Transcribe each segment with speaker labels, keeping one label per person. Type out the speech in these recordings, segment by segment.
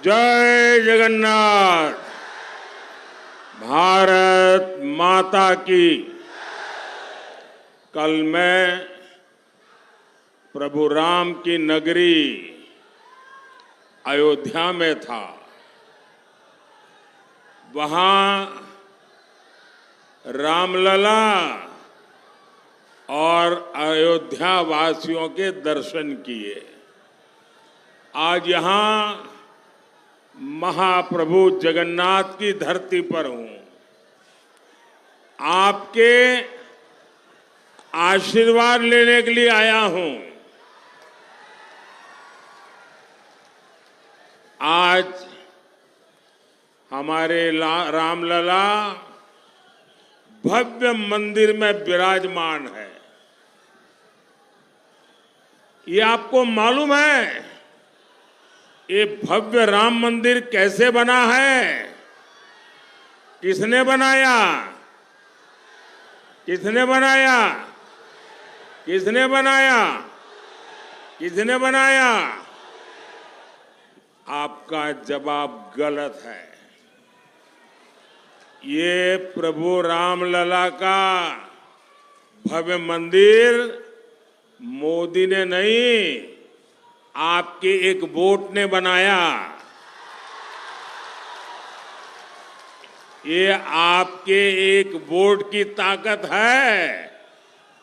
Speaker 1: जय जगन्नाथ। भारत माता की। कल मैं प्रभु राम की नगरी अयोध्या में था। वहां रामलला और अयोध्या वासियों के दर्शन किए। आज यहां महाप्रभु जगन्नाथ की धरती पर हूं। आपके आशीर्वाद लेने के लिए आया हूं। आज हमारे रामलला भव्य मंदिर में विराजमान है। ये आपको मालूम है ये भव्य राम मंदिर कैसे बना है? किसने बनाया? किसने बनाया? किसने बनाया? किसने बनाया? आपका जवाब गलत है। ये प्रभु रामलला का भव्य मंदिर मोदी ने नहीं, आपके एक वोट ने बनाया। ये आपके एक वोट की ताकत है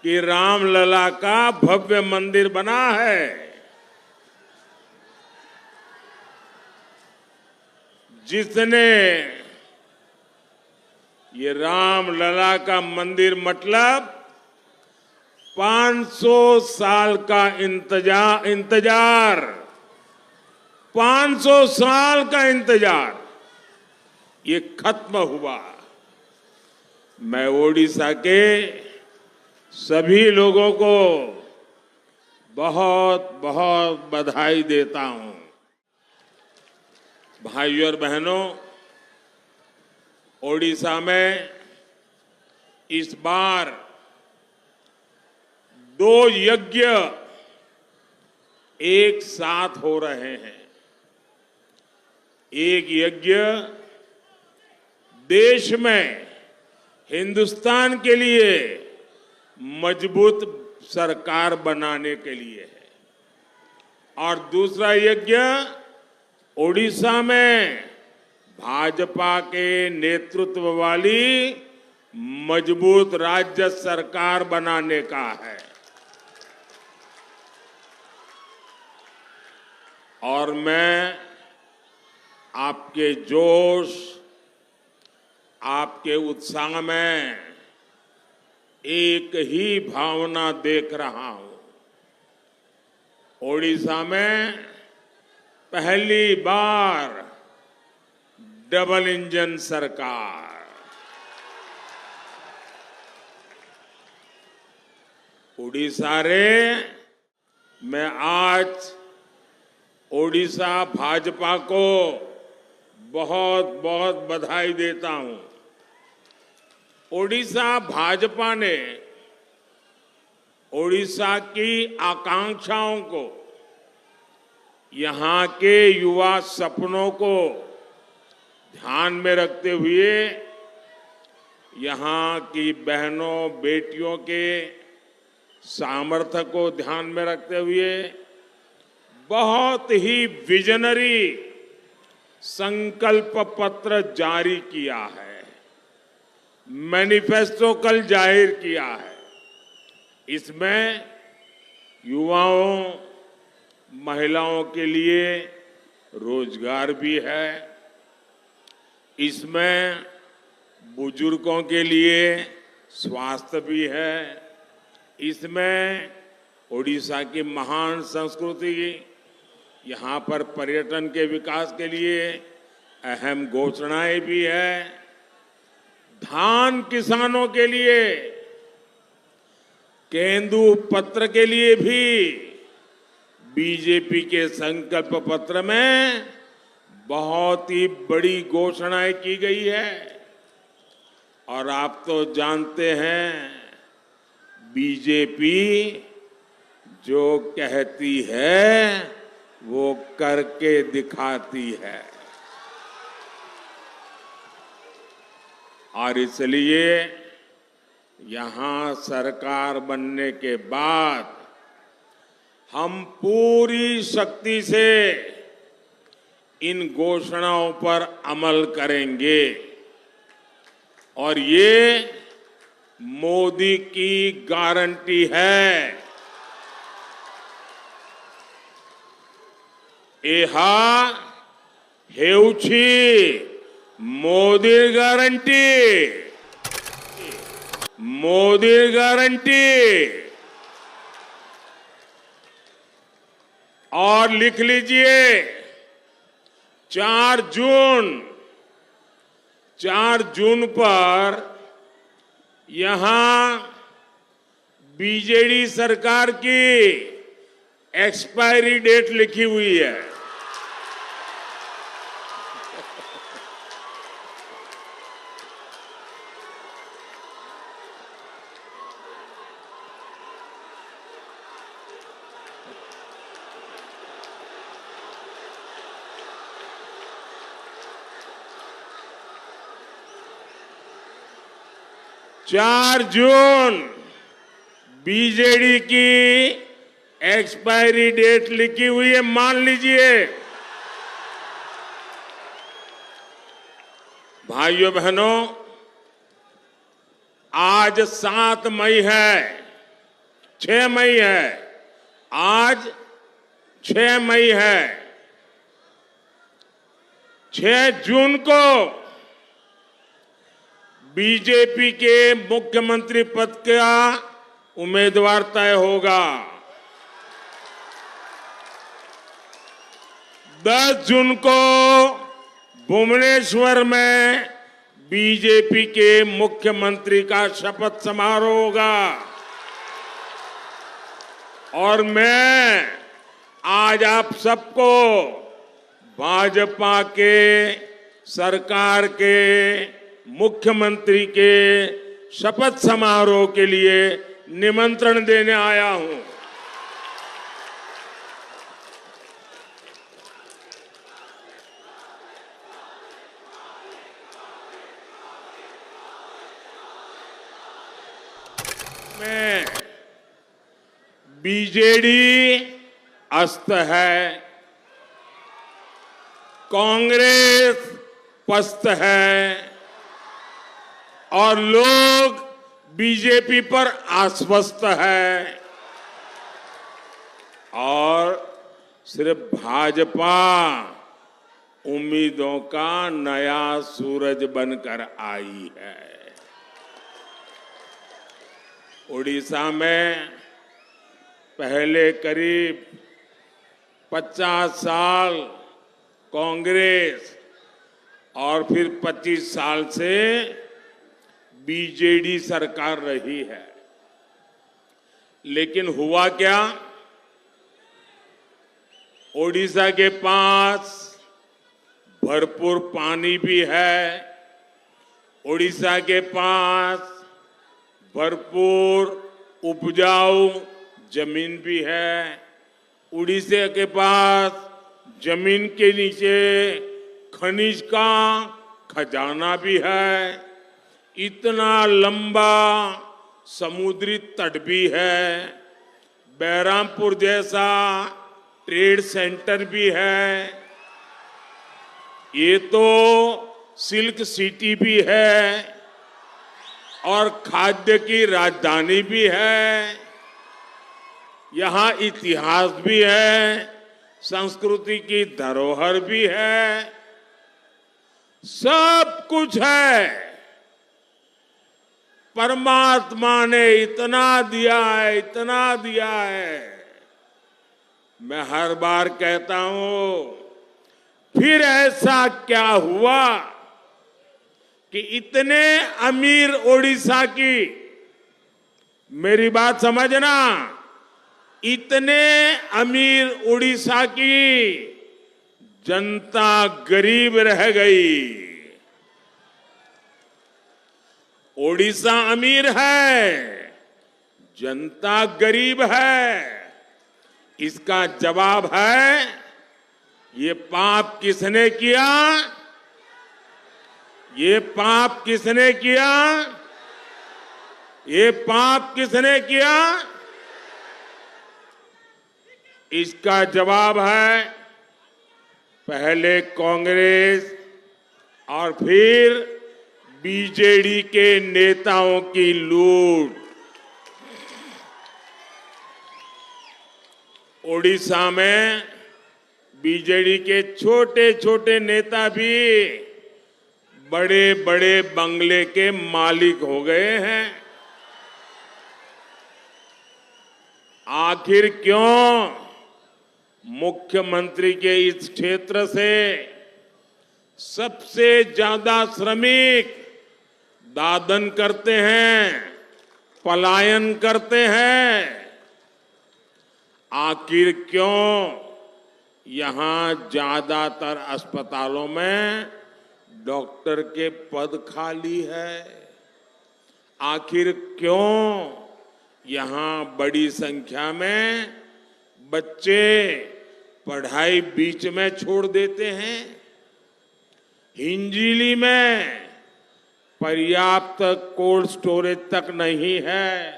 Speaker 1: कि रामलला का भव्य मंदिर बना है। जिसने ये रामलला का मंदिर मतलब 500 साल का इंतजार 500 साल का इंतजार ये खत्म हुआ। मैं ओडिशा के सभी लोगों को बहुत बहुत बधाई देता हूं। भाइयों और बहनों, ओडिशा में इस बार 2 यज्ञ एक साथ हो रहे हैं। एक यज्ञ देश में हिंदुस्तान के लिए मजबूत सरकार बनाने के लिए है और दूसरा यज्ञ ओडिशा में भाजपा के नेतृत्व वाली मजबूत राज्य सरकार बनाने का है। और मैं आपके जोश, आपके उत्साह में एक ही भावना देख रहा हूं। ओडिशा में पहली बार डबल इंजन सरकार। ओडिशा रे, मैं आज ओडिशा भाजपा को बहुत बहुत बधाई देता हूं। ओडिशा भाजपा ने ओडिशा की आकांक्षाओं को, यहां के युवा सपनों को ध्यान में रखते हुए, यहां की बहनों बेटियों के सामर्थ्य को ध्यान में रखते हुए बहुत ही विजनरी संकल्प पत्र जारी किया है। मैनिफेस्टो कल जाहिर किया है। इसमें युवाओं, महिलाओं के लिए रोजगार भी है। इसमें बुजुर्गों के लिए स्वास्थ्य भी है। इसमें ओडिशा की महान संस्कृति, यहाँ पर पर्यटन के विकास के लिए अहम घोषणाएं भी है। धान किसानों के लिए, केंदु पत्र के लिए भी बीजेपी के संकल्प पत्र में बहुत ही बड़ी घोषणाएं की गई है। और आप तो जानते हैं बीजेपी जो कहती है वो करके दिखाती है। और इसलिए यहां सरकार बनने के बाद हम पूरी शक्ति से इन घोषणाओं पर अमल करेंगे और ये मोदी की गारंटी है। एहा हेउछि मोदी गारंटी, मोदी गारंटी। और लिख लीजिए 4 जून पर यहां बीजेडी सरकार की एक्सपायरी डेट लिखी हुई है। चार जून बीजेडी की एक्सपायरी डेट लिखी हुई है, मान लीजिए। भाइयों बहनों, आज 7 मई है, 6 मई है, आज 6 मई है। 6 जून को बीजेपी के मुख्यमंत्री पद का उम्मीदवार तय होगा। 10 जून को भुवनेश्वर में बीजेपी के मुख्यमंत्री का शपथ समारोह होगा। और मैं आज आप सबको भाजपा के सरकार के मुख्यमंत्री के शपथ समारोह के लिए निमंत्रण देने आया हूं। में बीजेडी अस्त है, कांग्रेस पस्त है और लोग बीजेपी पर आश्वस्त है और सिर्फ भाजपा उम्मीदों का नया सूरज बनकर आई है। उड़ीसा में पहले करीब 50 साल कांग्रेस और फिर 25 साल से बीजेडी सरकार रही है। लेकिन हुआ क्या? ओडिशा के पास भरपूर पानी भी है, ओडिशा के पास भरपूर उपजाऊ जमीन भी है, उड़ीसा के पास जमीन के नीचे खनिज का खजाना भी है, इतना लंबा समुद्री तट भी है, बैरामपुर जैसा ट्रेड सेंटर भी है, ये तो सिल्क सिटी भी है और खाद्य की राजधानी भी है। यहाँ इतिहास भी है, संस्कृति की धरोहर भी है, सब कुछ है। परमात्मा ने इतना दिया है, इतना दिया है। मैं हर बार कहता हूं, फिर ऐसा क्या हुआ कि इतने अमीर ओडिशा की, मेरी बात समझना, इतने अमीर उड़ीसा की जनता गरीब रह गई। ओडिशा अमीर है, जनता गरीब है। इसका जवाब है ये पाप किसने किया? ये पाप किसने किया? ये पाप किसने किया? इसका जवाब है पहले कांग्रेस और फिर बीजेडी के नेताओं की लूट। ओडिशा में बीजेडी के छोटे छोटे नेता भी बड़े बड़े बंगले के मालिक हो गए हैं। आखिर क्यों मुख्यमंत्री के इस क्षेत्र से सबसे ज्यादा श्रमिक दादन करते हैं, पलायन करते हैं? आखिर क्यों यहां ज्यादातर अस्पतालों में डॉक्टर के पद खाली है? आखिर क्यों यहां बड़ी संख्या में बच्चे पढ़ाई बीच में छोड़ देते हैं? हिंजीली में पर्याप्त कोल्ड स्टोरेज तक नहीं है,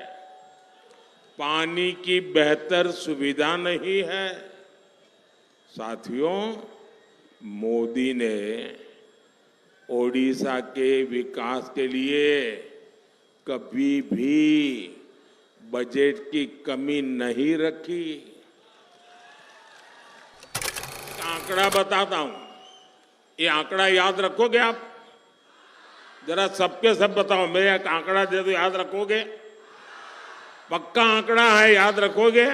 Speaker 1: पानी की बेहतर सुविधा नहीं है। साथियों, मोदी ने ओडिशा के विकास के लिए कभी भी बजट की कमी नहीं रखी। आंकड़ा बताता हूं, ये आंकड़ा याद रखोगे आप? जरा सबके सब बताओ, मेरा एक आंकड़ा दे दो, याद रखोगे? पक्का आंकड़ा है, याद रखोगे?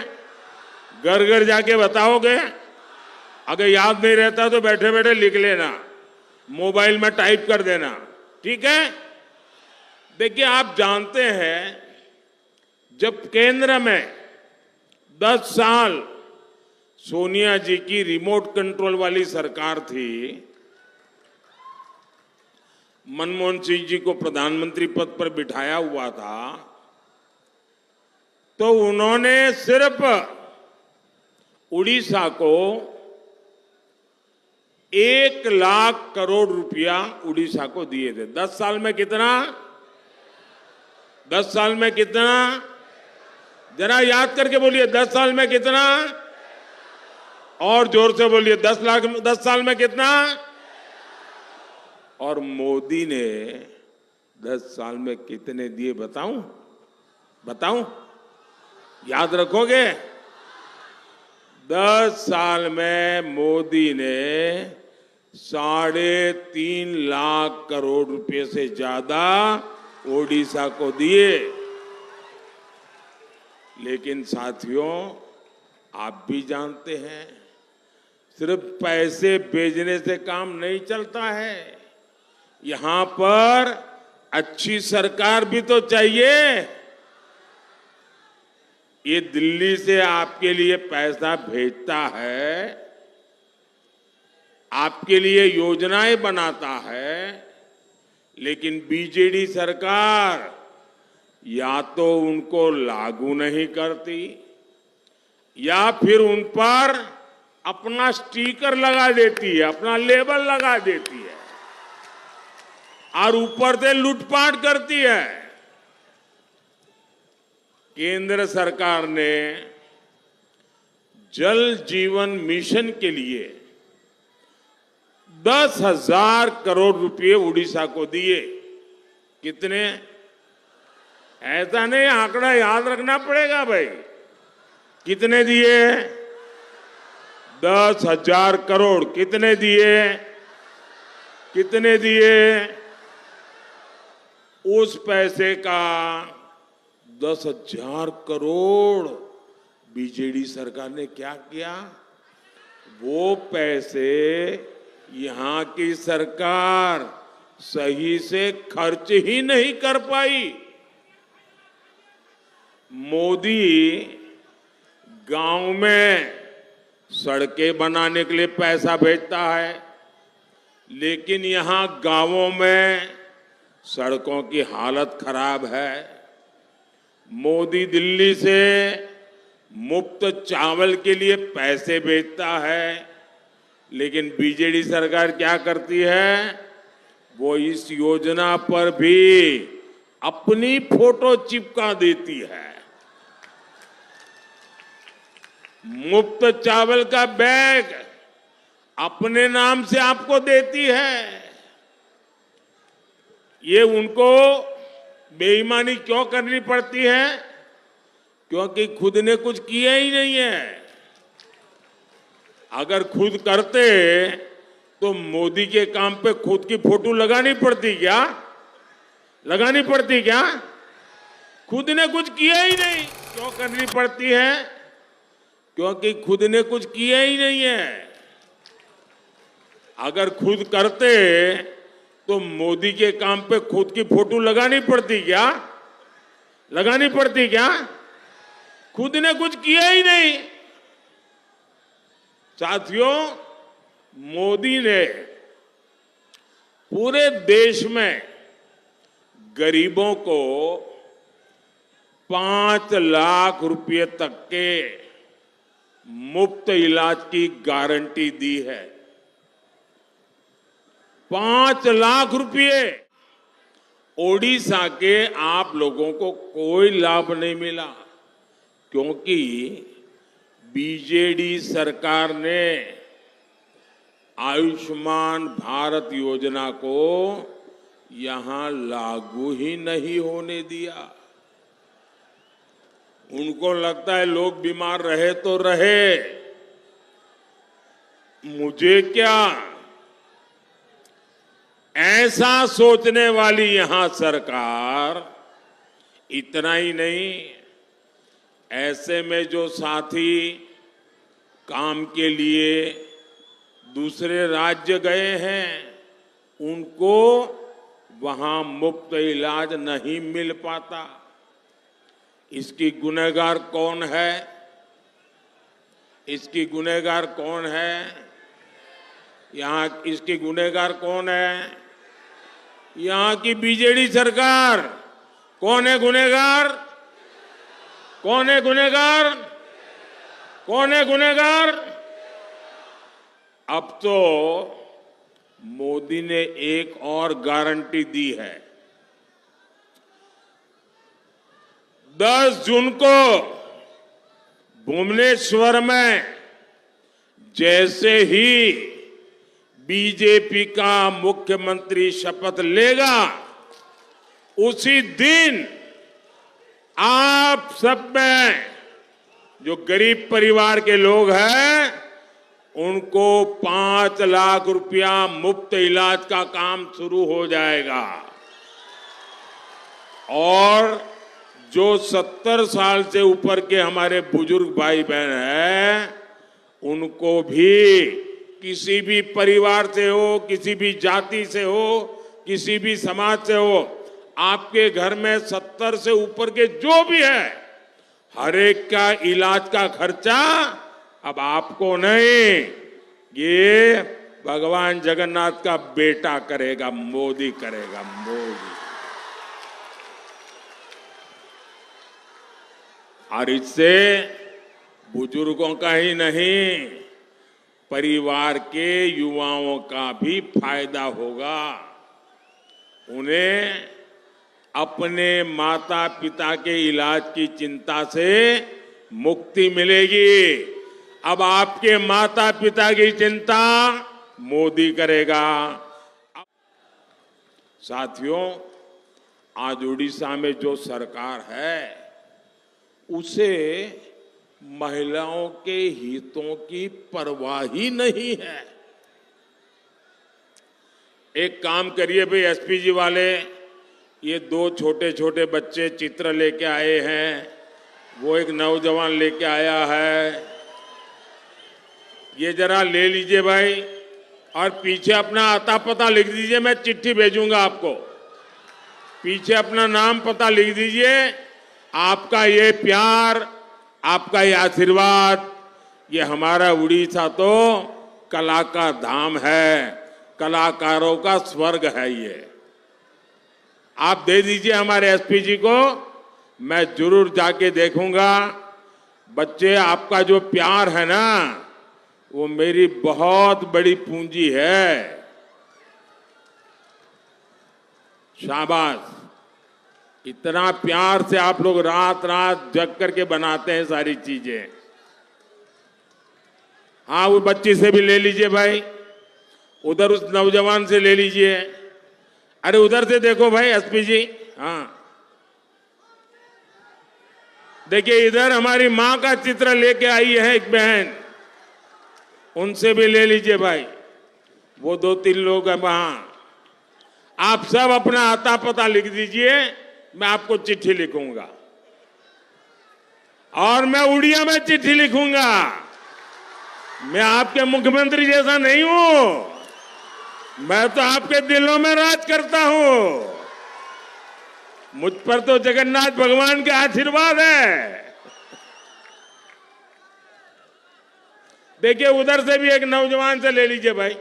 Speaker 1: घर घर जाके बताओगे? अगर याद नहीं रहता तो बैठे बैठे लिख लेना, मोबाइल में टाइप कर देना, ठीक है? देखिए, आप जानते हैं जब केंद्र में 10 साल सोनिया जी की रिमोट कंट्रोल वाली सरकार थी, मनमोहन सिंह जी को प्रधानमंत्री पद पर बिठाया हुआ था, तो उन्होंने सिर्फ उड़ीसा को 1 लाख करोड़ रुपया उड़ीसा को दिए थे। 10 साल में कितना? 10 साल में कितना? जरा याद करके बोलिए, 10 साल में कितना? और जोर से बोलिए, 10 साल में कितना? और मोदी ने 10 साल में कितने दिए बताऊं? बताऊं? याद रखोगे? 10 साल में मोदी ने 3.5 लाख करोड़ रुपए से ज्यादा ओडिशा को दिए। लेकिन साथियों, आप भी जानते हैं, सिर्फ पैसे भेजने से काम नहीं चलता है। यहां पर अच्छी सरकार भी तो चाहिए। ये दिल्ली से आपके लिए पैसा भेजता है, आपके लिए योजनाएं बनाता है, लेकिन बीजेडी सरकार या तो उनको लागू नहीं करती या फिर उन पर अपना स्टिकर लगा देती है, अपना लेबल लगा देती है और ऊपर से लूटपाट करती है। केंद्र सरकार ने जल जीवन मिशन के लिए 10,000 करोड़ रुपए उड़ीसा को दिए। कितने? ऐसा नहीं, आंकड़ा याद रखना पड़ेगा भाई। कितने दिए? 10,000 करोड़। कितने दिए? कितने दिए? उस पैसे का 10,000 करोड़ बीजेडी सरकार ने क्या किया? वो पैसे यहां की सरकार सही से खर्च ही नहीं कर पाई। मोदी गांव में सड़कें बनाने के लिए पैसा भेजता है, लेकिन यहां गांवों में सड़कों की हालत खराब है। मोदी दिल्ली से मुफ्त चावल के लिए पैसे भेजता है, लेकिन बीजेडी सरकार क्या करती है, वो इस योजना पर भी अपनी फोटो चिपका देती है। मुफ्त चावल का बैग अपने नाम से आपको देती है। ये उनको बेईमानी क्यों करनी पड़ती है? क्योंकि खुद ने कुछ किया ही नहीं है। अगर खुद करते तो मोदी के काम पे खुद की फोटो लगानी पड़ती क्या? लगानी पड़ती क्या? खुद ने कुछ किया ही नहीं। क्यों करनी पड़ती है? क्योंकि खुद ने कुछ किया ही नहीं है। अगर खुद करते तो मोदी के काम पे खुद की फोटो लगानी पड़ती क्या? लगानी पड़ती क्या? खुद ने कुछ किया ही नहीं। साथियों, मोदी ने पूरे देश में गरीबों को 5 लाख रुपए तक के मुफ्त इलाज की गारंटी दी है। 5 लाख रुपए। ओडिशा के आप लोगों को कोई लाभ नहीं मिला, क्योंकि बीजेडी सरकार ने आयुष्मान भारत योजना को यहां लागू ही नहीं होने दिया। उनको लगता है लोग बीमार रहे तो रहे, मुझे क्या। ऐसा सोचने वाली यहां सरकार। इतना ही नहीं, ऐसे में जो साथी काम के लिए दूसरे राज्य गए हैं, उनको वहां मुफ्त इलाज नहीं मिल पाता। इसकी गुनहगार कौन है? इसकी गुनहगार कौन है? यहां इसकी गुनहगार कौन है? यहां की बीजेडी सरकार। कौन है गुनहगार? कौन है गुनहगार? कौन है गुनहगार? अब तो मोदी ने एक और गारंटी दी है। 10 जून को भुवनेश्वर में जैसे ही बीजेपी का मुख्यमंत्री शपथ लेगा, उसी दिन आप सब में जो गरीब परिवार के लोग हैं, उनको 5 लाख रुपया मुफ्त इलाज का काम शुरू हो जाएगा। और जो 70 साल से ऊपर के हमारे बुजुर्ग भाई बहन हैं, उनको भी, किसी भी परिवार से हो, किसी भी जाति से हो, किसी भी समाज से हो, आपके घर में 70 से ऊपर के जो भी है, हर एक का इलाज का खर्चा अब आपको नहीं, ये भगवान जगन्नाथ का बेटा करेगा, मोदी करेगा, मोदी। और इससे बुजुर्गों का ही नहीं, परिवार के युवाओं का भी फायदा होगा। उन्हें अपने माता पिता के इलाज की चिंता से मुक्ति मिलेगी। अब आपके माता पिता की चिंता मोदी करेगा। साथियों, आज उड़ीसा में जो सरकार है, उसे महिलाओं के हितों की परवाह ही नहीं है। एक काम करिए भाई, एसपीजी वाले, ये 2 छोटे छोटे बच्चे चित्र लेके आए हैं, वो एक नौजवान लेके आया है, ये जरा ले लीजिए भाई, और पीछे अपना आता पता लिख दीजिए, मैं चिट्ठी भेजूंगा आपको। पीछे अपना नाम पता लिख दीजिए। आपका ये प्यार, आपका ये आशीर्वाद, ये हमारा उड़ीसा तो कला का धाम है, कलाकारों का स्वर्ग है। ये आप दे दीजिए हमारे एसपीजी को, मैं जरूर जाके देखूंगा। बच्चे, आपका जो प्यार है ना, वो मेरी बहुत बड़ी पूंजी है। शाबाश। इतना प्यार से आप लोग रात रात जग करके बनाते हैं सारी चीजें। हाँ, वो बच्ची से भी ले लीजिए भाई, उधर उस नौजवान से ले लीजिए। अरे उधर से देखो भाई एसपी जी। हाँ देखिए, इधर हमारी मां का चित्र लेके आई है एक बहन, उनसे भी ले लीजिए भाई। वो 2-3 लोग हैं वहां। आप सब अपना आता पता लिख दीजिए, मैं आपको चिट्ठी लिखूंगा और मैं उड़िया में चिट्ठी लिखूंगा। मैं आपके मुख्यमंत्री जैसा नहीं हूं, मैं तो आपके दिलों में राज करता हूं। मुझ पर तो जगन्नाथ भगवान का आशीर्वाद है। देखिए, उधर से भी एक नौजवान से ले लीजिए भाई।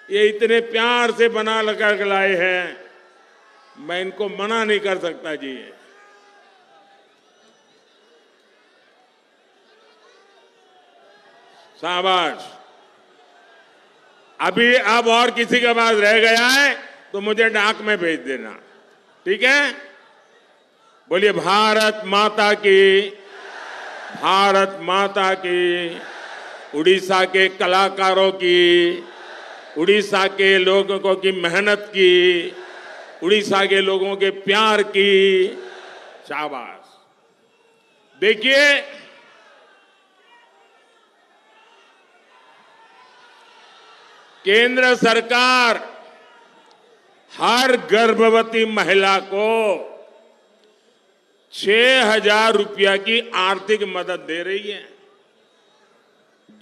Speaker 1: ये इतने प्यार से बना लगा लाए हैं, मैं इनको मना नहीं कर सकता जी। शाबाश। अभी अब और किसी के पास रह गया है तो मुझे डाक में भेज देना, ठीक है? बोलिए भारत माता की, भारत माता की। उड़ीसा के कलाकारों की, उड़ीसा के लोगों की मेहनत की, उड़ीसा के लोगों के प्यार की। शाबाश। देखिए, केंद्र सरकार हर गर्भवती महिला को 6,000 रुपया की आर्थिक मदद दे रही है।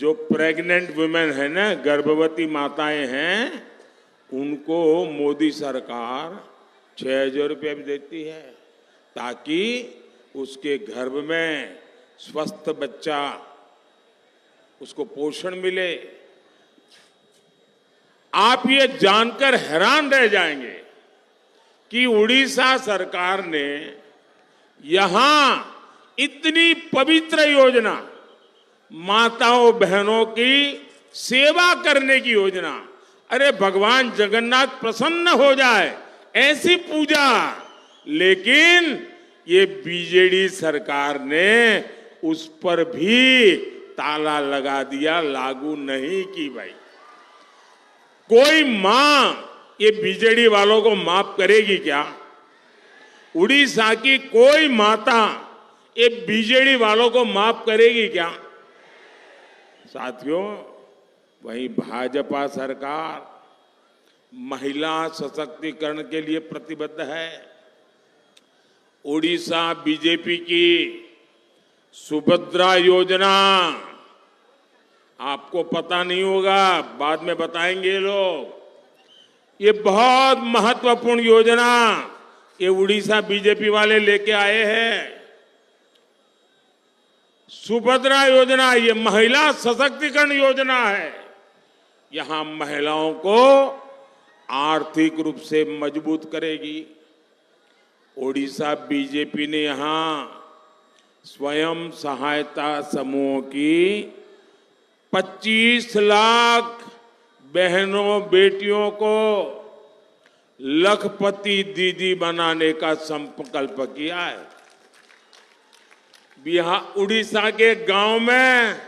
Speaker 1: जो प्रेग्नेंट वुमेन है ना, गर्भवती माताएं हैं, उनको मोदी सरकार 6,000 रुपया भी देती है, ताकि उसके गर्भ में स्वस्थ बच्चा, उसको पोषण मिले। आप ये जानकर हैरान रह जाएंगे कि उड़ीसा सरकार ने यहां इतनी पवित्र योजना, माताओं बहनों की सेवा करने की योजना, अरे भगवान जगन्नाथ प्रसन्न हो जाए ऐसी पूजा, लेकिन ये बीजेडी सरकार ने उस पर भी ताला लगा दिया, लागू नहीं की भाई। कोई मां ये बीजेडी वालों को माफ करेगी क्या? उड़ीसा की कोई माता ये बीजेडी वालों को माफ करेगी क्या? साथियों, वहीं भाजपा सरकार महिला सशक्तिकरण के लिए प्रतिबद्ध है। उड़ीसा बीजेपी की सुभद्रा योजना, आपको पता नहीं होगा, बाद में बताएंगे लोग। ये बहुत महत्वपूर्ण योजना ये उड़ीसा बीजेपी वाले लेके आए हैं। सुभद्रा योजना ये महिला सशक्तिकरण योजना है। यहां महिलाओं को आर्थिक रूप से मजबूत करेगी। ओडिशा बीजेपी ने यहां स्वयं सहायता समूह की 25 लाख बहनों बेटियों को लखपति दीदी बनाने का संकल्प किया है। बिहार उड़ीसा के गांव में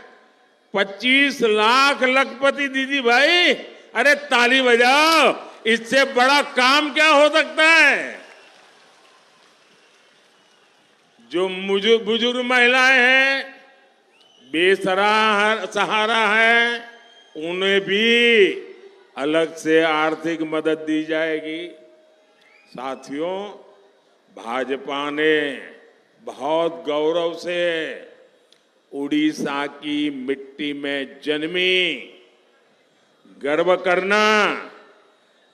Speaker 1: 25 लाख लखपति दीदी भाई, अरे ताली बजाओ, इससे बड़ा काम क्या हो सकता है। जो बुजुर्ग महिलाएं हैं, बेसहारा है, उन्हें भी अलग से आर्थिक मदद दी जाएगी। साथियों, भाजपा ने बहुत गौरव से उड़ीसा की मिट्टी में जन्मी, गर्व करना,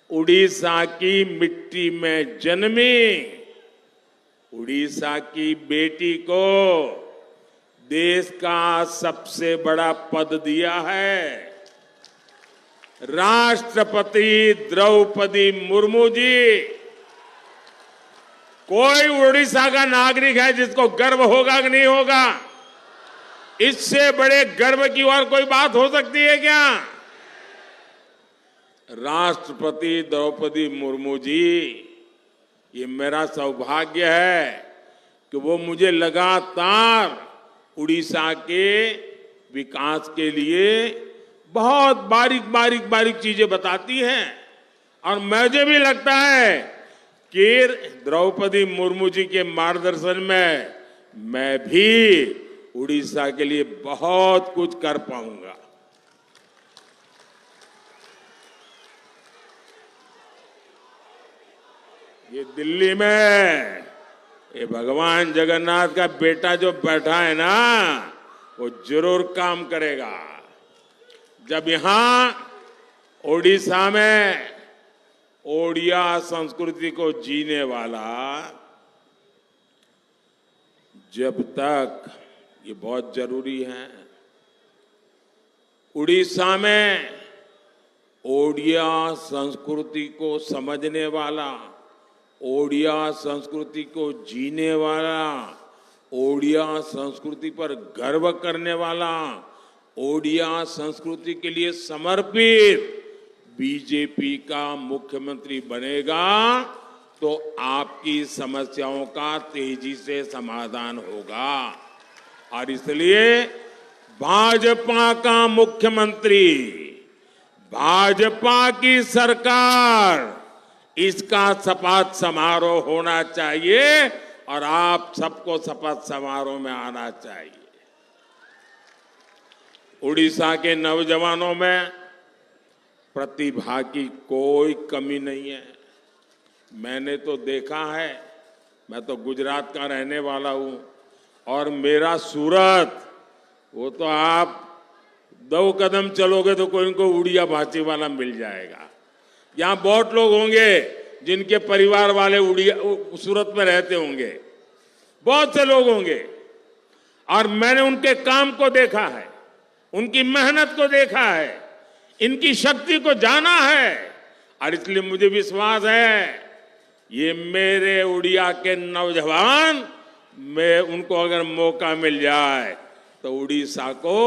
Speaker 1: उड़ीसा की मिट्टी में जन्मी उड़ीसा की बेटी को देश का सबसे बड़ा पद दिया है। राष्ट्रपति द्रौपदी मुर्मू जी, कोई उड़ीसा का नागरिक है जिसको गर्व होगा कि नहीं होगा? इससे बड़े गर्व की और कोई बात हो सकती है क्या? राष्ट्रपति द्रौपदी मुर्मू जी, ये मेरा सौभाग्य है कि वो मुझे लगातार उड़ीसा के विकास के लिए बहुत बारीक चीजें बताती हैं और मुझे भी लगता है कि द्रौपदी मुर्मू जी के मार्गदर्शन में मैं भी उड़ीसा के लिए बहुत कुछ कर पाऊंगा। ये दिल्ली में ये भगवान जगन्नाथ का बेटा जो बैठा है ना, वो जरूर काम करेगा। जब यहां ओडिशा में ओडिया संस्कृति को जीने वाला, जब तक ये बहुत जरूरी है, उड़ीसा में ओडिया संस्कृति को समझने वाला, ओडिया संस्कृति को जीने वाला, ओडिया संस्कृति पर गर्व करने वाला, ओडिया संस्कृति के लिए समर्पित बीजेपी का मुख्यमंत्री बनेगा तो आपकी समस्याओं का तेजी से समाधान होगा। और इसलिए भाजपा का मुख्यमंत्री, भाजपा की सरकार, इसका शपथ समारोह होना चाहिए और आप सबको शपथ समारोह में आना चाहिए। उड़ीसा के नौजवानों में प्रतिभा की कोई कमी नहीं है। मैंने तो देखा है, मैं तो गुजरात का रहने वाला हूं और मेरा सूरत, वो तो आप 2 कदम चलोगे तो कोई इनको उड़िया भाषी वाला मिल जाएगा। यहां बहुत लोग होंगे जिनके परिवार वाले उड़िया सूरत में रहते होंगे, बहुत से लोग होंगे और मैंने उनके काम को देखा है, उनकी मेहनत को देखा है, इनकी शक्ति को जाना है और इसलिए मुझे विश्वास है ये मेरे उड़िया के नौजवान, मैं उनको अगर मौका मिल जाए तो उड़ीसा को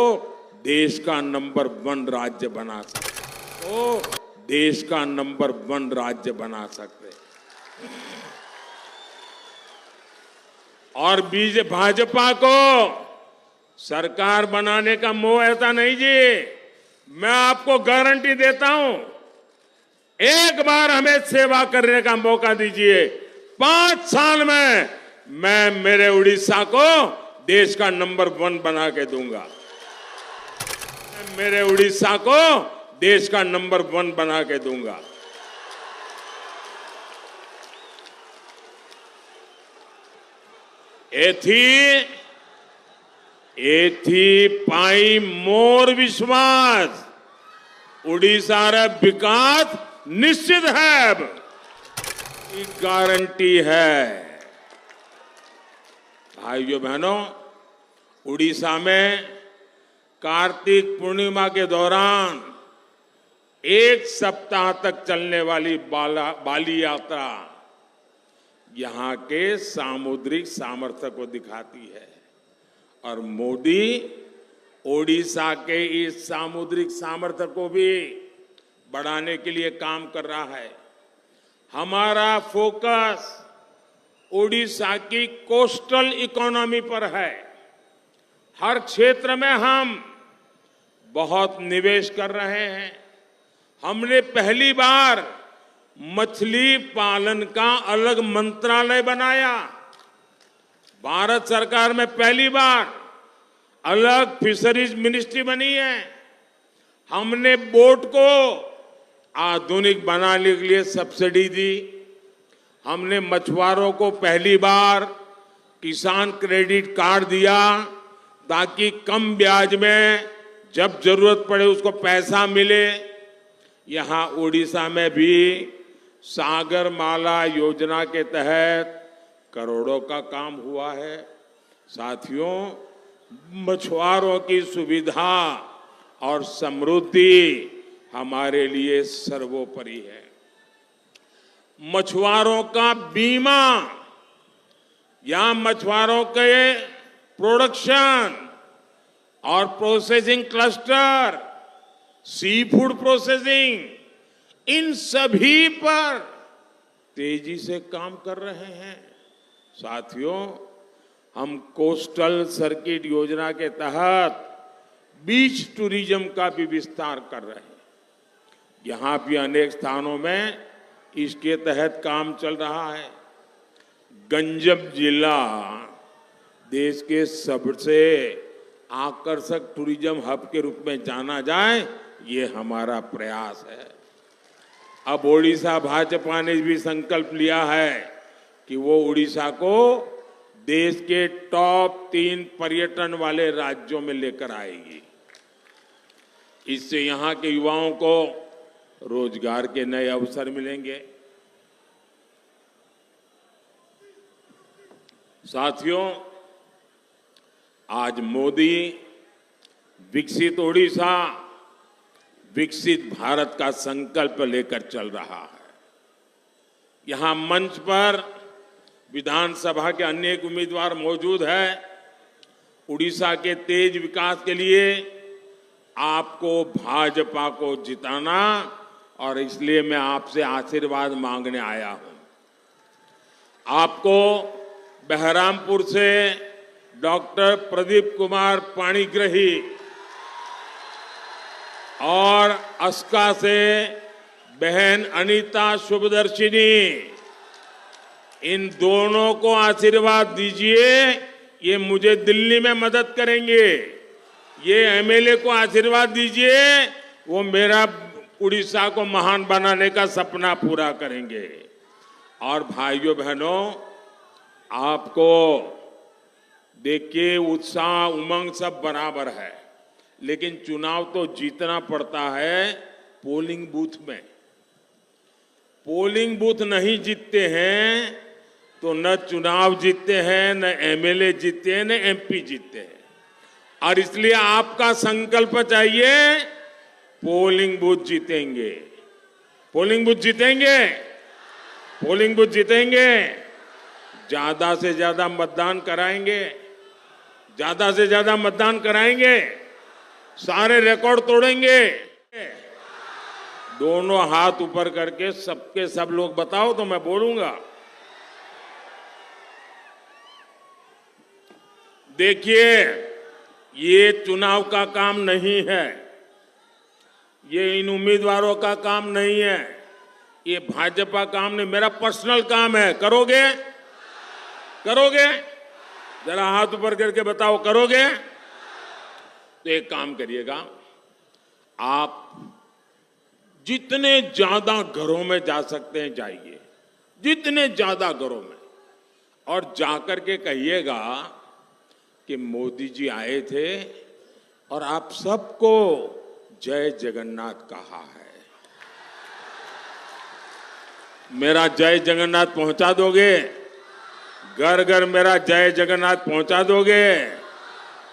Speaker 1: देश का नंबर 1 राज्य बना सकते, तो देश का नंबर 1 राज्य बना सकते। और भाजपा को सरकार बनाने का मोह ऐसा नहीं जी, मैं आपको गारंटी देता हूं, एक बार हमें सेवा करने का मौका दीजिए, 5 साल में मैं मेरे उड़ीसा को देश का नंबर 1 बना के दूंगा। मेरे उड़ीसा को देश का नंबर 1 बना के दूंगा। एथी पाई मोर विश्वास, उड़ीसा रे विकास निश्चित है, गारंटी है। भाइयों बहनों, उड़ीसा में कार्तिक पूर्णिमा के दौरान 1 सप्ताह तक चलने वाली बाली यात्रा यहां के सामुद्रिक सामर्थ्य को दिखाती है और मोदी ओडिशा के इस सामुद्रिक सामर्थ्य को भी बढ़ाने के लिए काम कर रहा है। हमारा फोकस ओडिशा की कोस्टल इकोनॉमी पर है। हर क्षेत्र में हम बहुत निवेश कर रहे हैं। हमने पहली बार मछली पालन का अलग मंत्रालय बनाया। भारत सरकार में पहली बार अलग फिशरीज मिनिस्ट्री बनी है। हमने बोट को आधुनिक बनाने के लिए सब्सिडी दी। हमने मछुआरों को पहली बार किसान क्रेडिट कार्ड दिया ताकि कम ब्याज में जब जरूरत पड़े उसको पैसा मिले। यहाँ उड़ीसा में भी सागरमाला योजना के तहत करोड़ों का काम हुआ है। साथियों, मछुआरों की सुविधा और समृद्धि हमारे लिए सर्वोपरि है। मछुआरों का बीमा या मछुआरों के प्रोडक्शन और processing cluster, sea food processing, इन सभी पर तेजी से काम कर रहे हैं। साथियों, हम कोस्टल सर्किट योजना के तहत बीच टूरिज्म का भी विस्तार कर रहे हैं। यहां भी अनेक स्थानों में इसके तहत काम चल रहा है। गंजम जिला देश के सबसे आकर्षक टूरिज्म हब के रूप में जाना जाए, ये हमारा प्रयास है। अब ओडिशा भाजपा ने भी संकल्प लिया है कि वो उड़ीसा को देश के टॉप 3 पर्यटन वाले राज्यों में लेकर आएगी। इससे यहां के युवाओं को रोजगार के नए अवसर मिलेंगे। साथियों, आज मोदी विकसित ओडिशा, विकसित भारत का संकल्प लेकर चल रहा है। यहां मंच पर विधानसभा के अनेक उम्मीदवार मौजूद हैं। उड़ीसा के तेज विकास के लिए आपको भाजपा को जिताना, और इसलिए मैं आपसे आशीर्वाद मांगने आया हूं। आपको बहरामपुर से डॉक्टर प्रदीप कुमार पाणिग्राही और अस्का से बहन अनीता शुभदर्शिनी, इन दोनों को आशीर्वाद दीजिए। ये मुझे दिल्ली में मदद करेंगे। ये एमएलए को आशीर्वाद दीजिए, वो मेरा उड़ीसा को महान बनाने का सपना पूरा करेंगे। और भाइयों बहनों, आपको देखिए उत्साह उमंग सब बराबर है, लेकिन चुनाव तो जीतना पड़ता है पोलिंग बूथ में। पोलिंग बूथ नहीं जीतते हैं तो न चुनाव जीतते हैं, न एमएलए जीतते हैं, न एमपी जीतते हैं। और इसलिए आपका संकल्प चाहिए, पोलिंग बूथ जीतेंगे, पोलिंग बूथ जीतेंगे, पोलिंग बूथ जीतेंगे। ज्यादा से ज्यादा मतदान कराएंगे, ज्यादा से ज्यादा मतदान कराएंगे, सारे रिकॉर्ड तोड़ेंगे। दोनों हाथ ऊपर करके सबके सब लोग बताओ तो मैं बोलूंगा। देखिए, ये चुनाव का काम नहीं है, ये इन उम्मीदवारों का काम नहीं है, ये भाजपा काम नहीं, मेरा पर्सनल काम है। करोगे? करोगे? जरा हाथ ऊपर करके बताओ, करोगे? तो एक काम करिएगा, आप जितने ज्यादा घरों में जा सकते हैं जाइए, जितने ज्यादा घरों में, और जाकर के कहिएगा कि मोदी जी आए थे और आप सबको जय जगन्नाथ कहा है। मेरा जय जगन्नाथ पहुंचा दोगे? घर घर मेरा जय जगन्नाथ पहुंचा दोगे?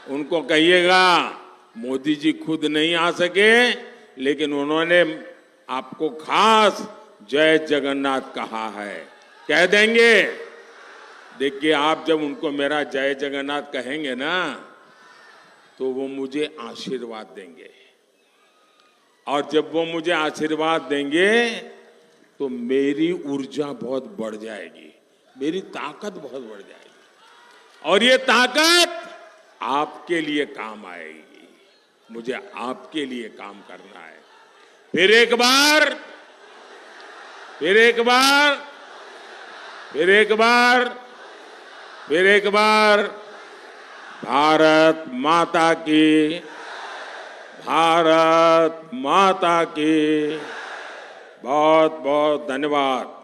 Speaker 1: उनको कहिएगा मोदी जी खुद नहीं आ सके, लेकिन उन्होंने आपको खास जय जगन्नाथ कहा है। कह देंगे? देखिए, आप जब उनको मेरा जय जगन्नाथ कहेंगे ना, तो वो मुझे आशीर्वाद देंगे, और जब वो मुझे आशीर्वाद देंगे तो मेरी ऊर्जा बहुत बढ़ जाएगी, मेरी ताकत बहुत बढ़ जाएगी, और ये ताकत आपके लिए काम आएगी। मुझे आपके लिए काम करना है। फिर एक बार, फिर एक बार, फिर एक बार, फिर एक बार, भारत माता की, भारत माता की। बहुत बहुत धन्यवाद।